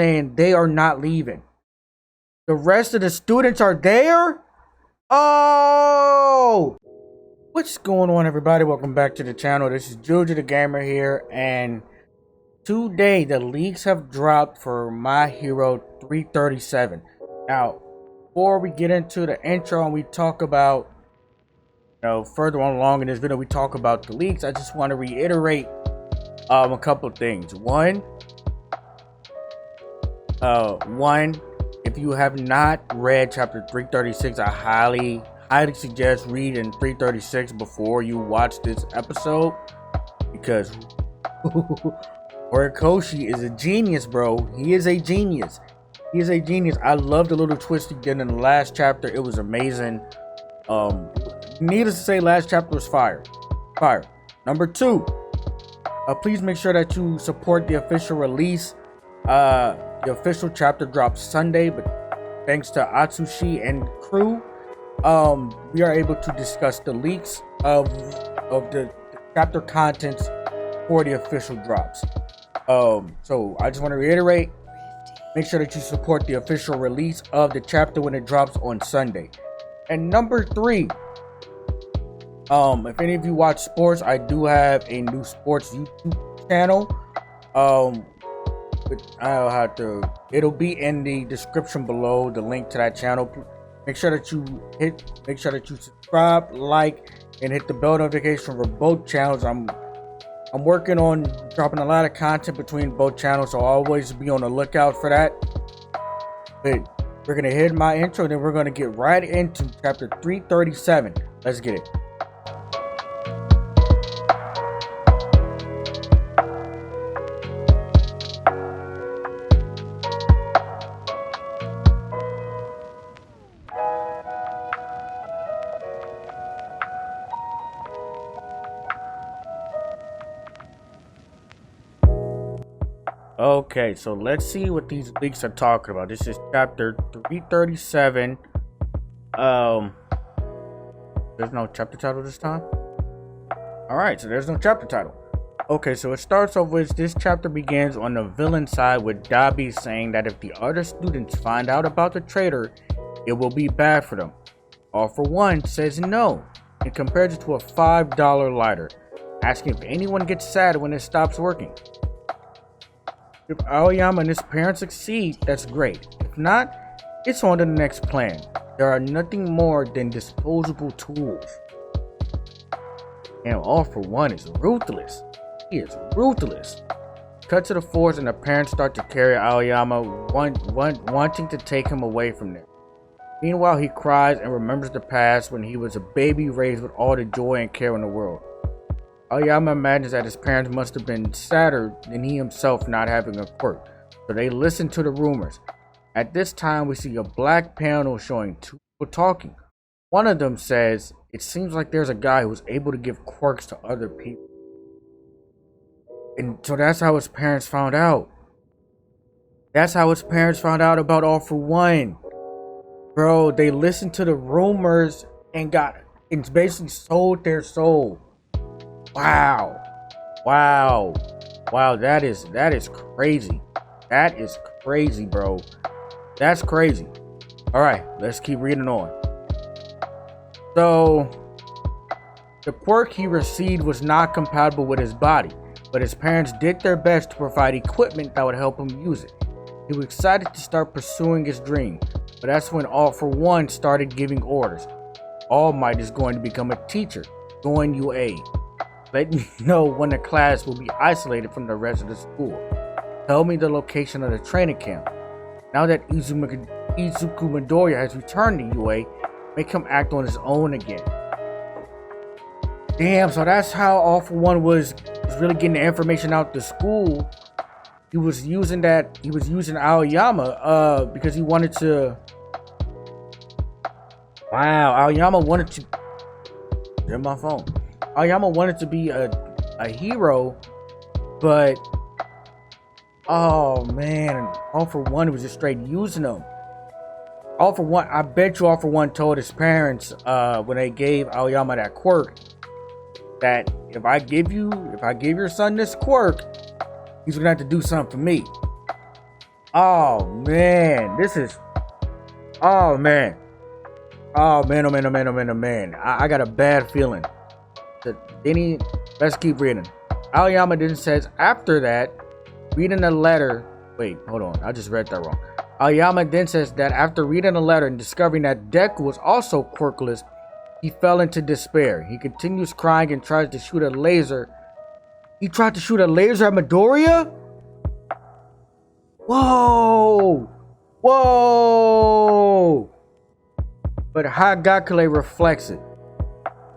saying they are not leaving. The rest of the students are there? Oh! What's going on, everybody? Welcome back to the channel. This is Juju the Gamer here, and today the leaks have dropped for My Hero 337. Now, before we get into the intro and we talk about, further on along in this video, we talk about the leaks, I just want to reiterate a couple of things. One, if you have not read chapter 336, I highly suggest reading 336 before you watch this episode, because Horikoshi is a genius, bro. He is a genius. He is a genius. I love the little twist he did in the last chapter. It was amazing. Needless to say, last chapter was fire. Number two, please make sure that you support the official release. The official chapter drops Sunday, but thanks to Atsushi and crew, we are able to discuss the leaks of the chapter contents for the official drops. So I just want to reiterate, make sure that you support the official release of the chapter when it drops on Sunday. And number three, if any of you watch sports, I do have a new sports YouTube channel. I'll have to, it'll be in the description below, the link to that channel. Make sure that you subscribe, like, and hit the bell notification for both channels. I'm working on dropping a lot of content between both channels, so always be on the lookout for that. But we're gonna hit my intro, then we're gonna get right into chapter 337. Let's get it. Okay, so let's see what these leaks are talking about. This is chapter 337. There's no chapter title this time. Alright, so there's no chapter title. Okay, so it starts off with, this chapter begins on the villain side with Dabi saying that if the other students find out about the traitor, it will be bad for them. All for One says no and compares it to a $5 lighter, asking if anyone gets sad when it stops working. If Aoyama and his parents succeed, that's great. If not, it's on to the next plan. There are nothing more than disposable tools. And All for One is ruthless. He is ruthless. Cut to the forest and the parents start to carry Aoyama, wanting to take him away from them. Meanwhile, he cries and remembers the past when he was a baby raised with all the joy and care in the world. Aoyama imagines that his parents must have been sadder than he himself not having a quirk, so they listen to the rumors. At this time, we see a black panel showing two people talking. One of them says, "It seems like there's a guy who's able to give quirks to other people." And so that's how his parents found out. That's how his parents found out about All for One. Bro, they listened to the rumors and basically sold their soul. Wow, that is crazy. That is crazy, bro. That's crazy. All right, let's keep reading on. So the quirk he received was not compatible with his body, but his parents did their best to provide equipment that would help him use it. He was excited to start pursuing his dream, but that's when All for One started giving orders. All Might is going to become a teacher. Join UA. Let me know when the class will be isolated from the rest of the school. Tell me the location of the training camp. Now that Izuku Midoriya has returned to UA, make him act on his own again. Damn, so that's how All for One was really getting the information out to school. He was using Aoyama because he wanted to. Wow, Aoyama wanted to. Get my phone. Aoyama wanted to be a hero, but oh man, All for One was just straight using him. All for One, I bet you All for One told his parents when they gave Aoyama that quirk, that if I give your son this quirk, he's gonna have to do something for me. Oh man, this is. Oh man. Oh man, oh man, oh man, oh man, oh man. I got a bad feeling. Let's keep reading. Aoyama then says after that, reading a letter. Wait, hold on. I just read that wrong. Aoyama then says that after reading a letter and discovering that Deku was also quirkless, he fell into despair. He continues crying and tries to shoot a laser. He tried to shoot a laser at Midoriya? Whoa! Whoa! But Hagakure reflects it.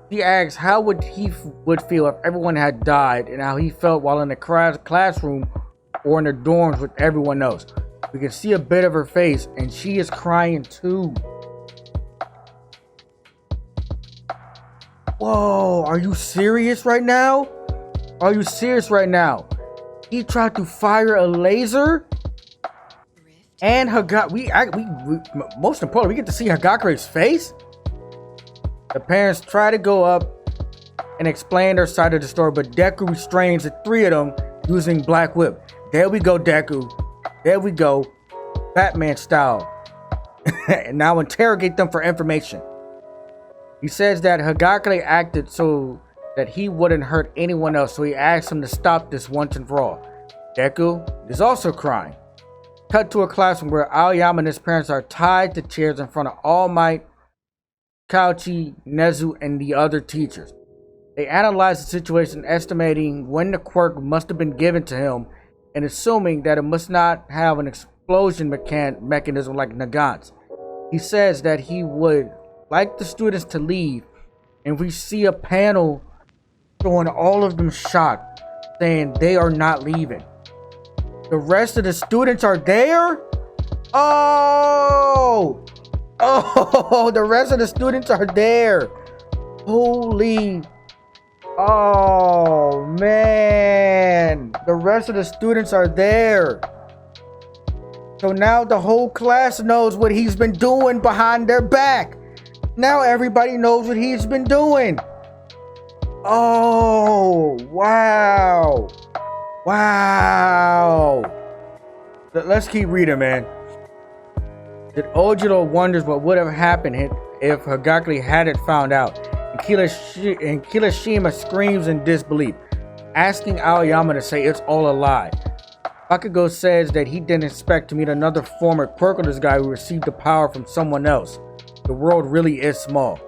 He asks how would he would feel if everyone had died and how he felt while in the classroom or in the dorms with everyone else. We can see a bit of her face and she is crying too. Whoa, are you serious right now? Are you serious right now? He tried to fire a laser? And we most importantly, we get to see Hagakure's face? The parents try to go up and explain their side of the story, but Deku restrains the three of them using Black Whip. There we go, Deku. There we go. Batman style. And now interrogate them for information. He says that Hagakure acted so that he wouldn't hurt anyone else, so he asks him to stop this once and for all. Deku is also crying. Cut to a classroom where Aoyama and his parents are tied to chairs in front of All Might, Kauchi, Nezu, and the other teachers. They analyze the situation, estimating when the quirk must have been given to him, and assuming that it must not have an explosion mechanism like Nagant's. He says that he would like the students to leave, and we see a panel showing all of them shocked, saying they are not leaving. The rest of the students are there? Oh! Oh, the rest of the students are there. Holy. Oh, man. The rest of the students are there. So now the whole class knows what he's been doing behind their back. Now everybody knows what he's been doing. Oh, wow. Wow. Let's keep reading, man. That Ojiro wonders what would have happened if Hagakure hadn't found out. And Kirishima screams in disbelief, asking Aoyama to say it's all a lie. Bakugo says that he didn't expect to meet another former quirkless guy who received the power from someone else. The world really is small.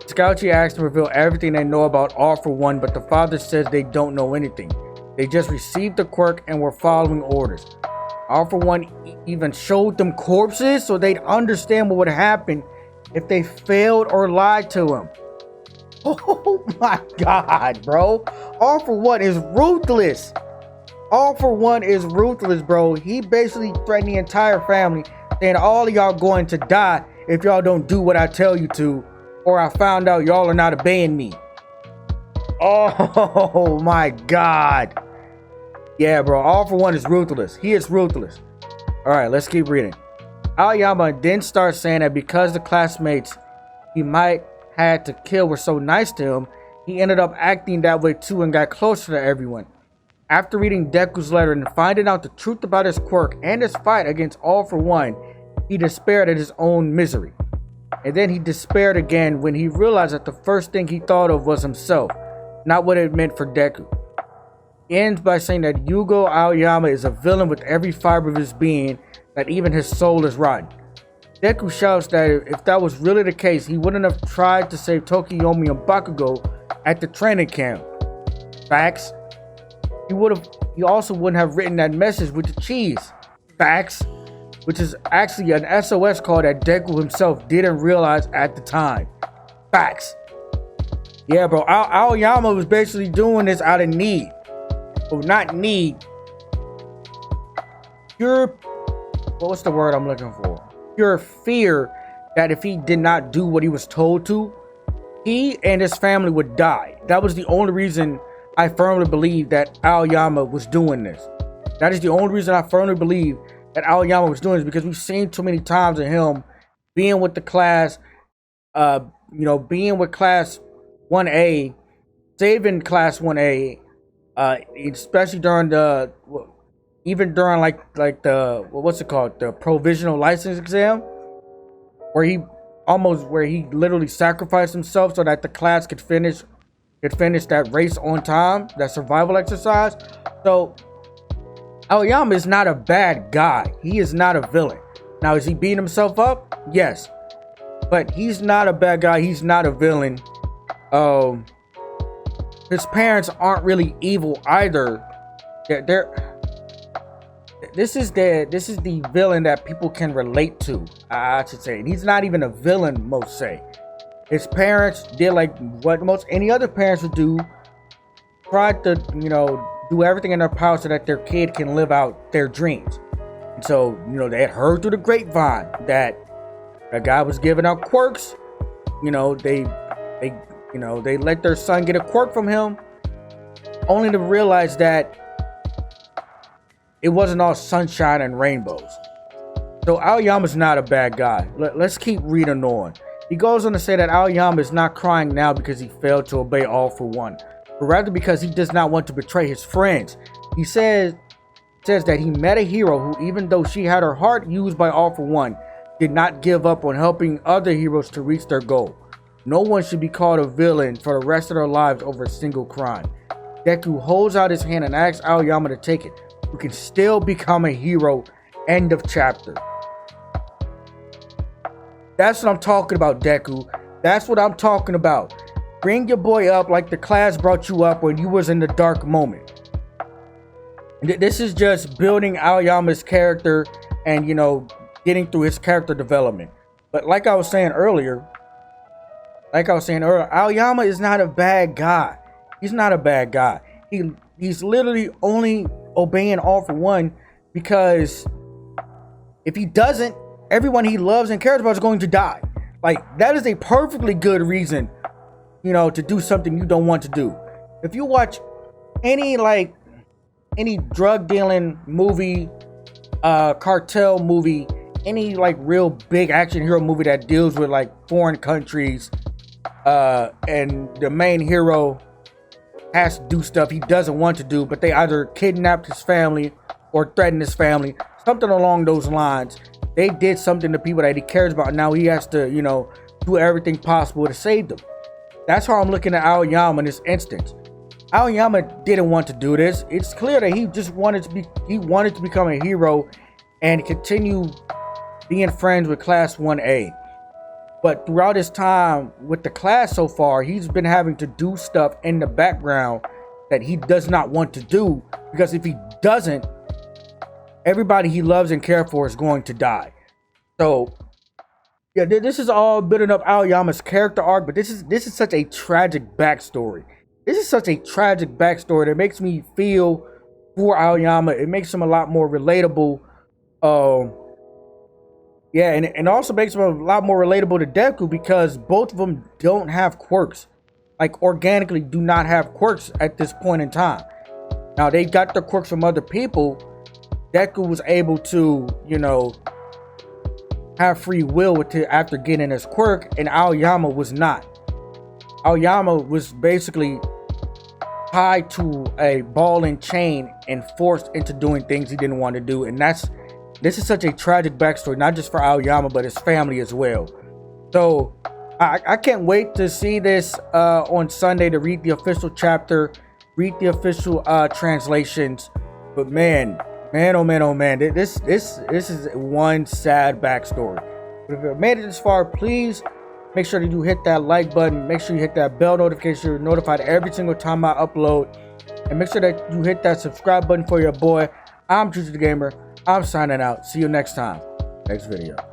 Scouchy asks to reveal everything they know about All For One, but the father says they don't know anything. They just received the quirk and were following orders. All For One even showed them corpses so they'd understand what would happen if they failed or lied to him. Oh my god, bro. All For One is ruthless. All For One is ruthless, bro. He basically threatened the entire family, saying all of y'all going to die if y'all don't do what I tell you to, or I found out y'all are not obeying me. Oh my god. Yeah, bro. All For One is ruthless. He is ruthless. Alright, let's keep reading. Aoyama then starts saying that because the classmates he might had to kill were so nice to him, he ended up acting that way too and got closer to everyone. After reading Deku's letter and finding out the truth about his quirk and his fight against All For One, he despaired at his own misery. And then he despaired again when he realized that the first thing he thought of was himself, not what it meant for Deku. He ends by saying that Yugo Aoyama is a villain with every fiber of his being, that even his soul is rotten. Deku shouts that if that was really the case, he wouldn't have tried to save Tokiyomi and Bakugo at the training camp. Facts. He also wouldn't have written that message with the cheese. Facts. Which is actually an SOS call that Deku himself didn't realize at the time. Facts. Yeah, bro. Aoyama was basically doing this out of need. Well, not need. What's the word I'm looking for? Pure fear that if he did not do what he was told to, he and his family would die. That was the only reason I firmly believe that Aoyama was doing this. That is the only reason I firmly believe that Aoyama was doing this, because we've seen too many times of him being with the class, being with class 1A, saving class 1A, especially during the even during like the what's it called, the provisional license exam, where he literally sacrificed himself so that the class could finish that race on time, that survival exercise. So Aoyama is not a bad guy. He is not a villain. Now, is he beating himself up? Yes, but he's not a bad guy. He's not a villain. His parents aren't really evil either. This is the villain that people can relate to, I should say. And he's not even a villain, most say. His parents did like what most any other parents would do. Tried to, do everything in their power so that their kid can live out their dreams. And so, they had heard through the grapevine that a guy was giving out quirks. They let their son get a quirk from him, only to realize that it wasn't all sunshine and rainbows. So Aoyama's not a bad guy. Let's keep reading on. He goes on to say that Aoyama is not crying now because he failed to obey All for One, but rather because he does not want to betray his friends. He says that he met a hero who, even though she had her heart used by All for One, did not give up on helping other heroes to reach their goal. No one should be called a villain for the rest of their lives over a single crime. Deku holds out his hand and asks Aoyama to take it. You can still become a hero. End of chapter. That's what I'm talking about, Deku. That's what I'm talking about. Bring your boy up like the class brought you up when you was in the dark moment. This is just building Aoyama's character and, getting through his character development. But like I was saying earlier, Aoyama is not a bad guy. He's not a bad guy. He's literally only obeying All for One because if he doesn't, everyone he loves and cares about is going to die. Like, that is a perfectly good reason, to do something you don't want to do. If you watch any drug dealing movie, cartel movie, any real big action hero movie that deals with foreign countries, and the main hero has to do stuff he doesn't want to do, but they either kidnapped his family or threatened his family, something along those lines. They did something to people that he cares about. Now he has to, do everything possible to save them. That's how I'm looking at Aoyama in this instance. Aoyama didn't want to do this. It's clear that he just wanted to become a hero and continue being friends with Class 1A. But throughout his time with the class so far, he's been having to do stuff in the background that he does not want to do, because if he doesn't, everybody he loves and cares for is going to die. So, yeah, this is all building up Aoyama's character arc, but this is such a tragic backstory. This is such a tragic backstory that makes me feel for Aoyama. It makes him a lot more relatable. Yeah, and also makes him a lot more relatable to Deku because both of them don't have quirks. Organically do not have quirks at this point in time. Now, they got their quirks from other people. Deku was able to, have free will after getting his quirk, and Aoyama was not. Aoyama was basically tied to a ball and chain and forced into doing things he didn't want to do, and this is such a tragic backstory, not just for Aoyama, but his family as well. So, I can't wait to see this on Sunday, to read the official chapter, read the official translations. But man, oh man, this is one sad backstory. But if you made it this far, please make sure that you hit that like button. Make sure you hit that bell notification so you're notified every single time I upload. And make sure that you hit that subscribe button for your boy. I'm Juicy the Gamer. I'm signing out. See you next time. Next video.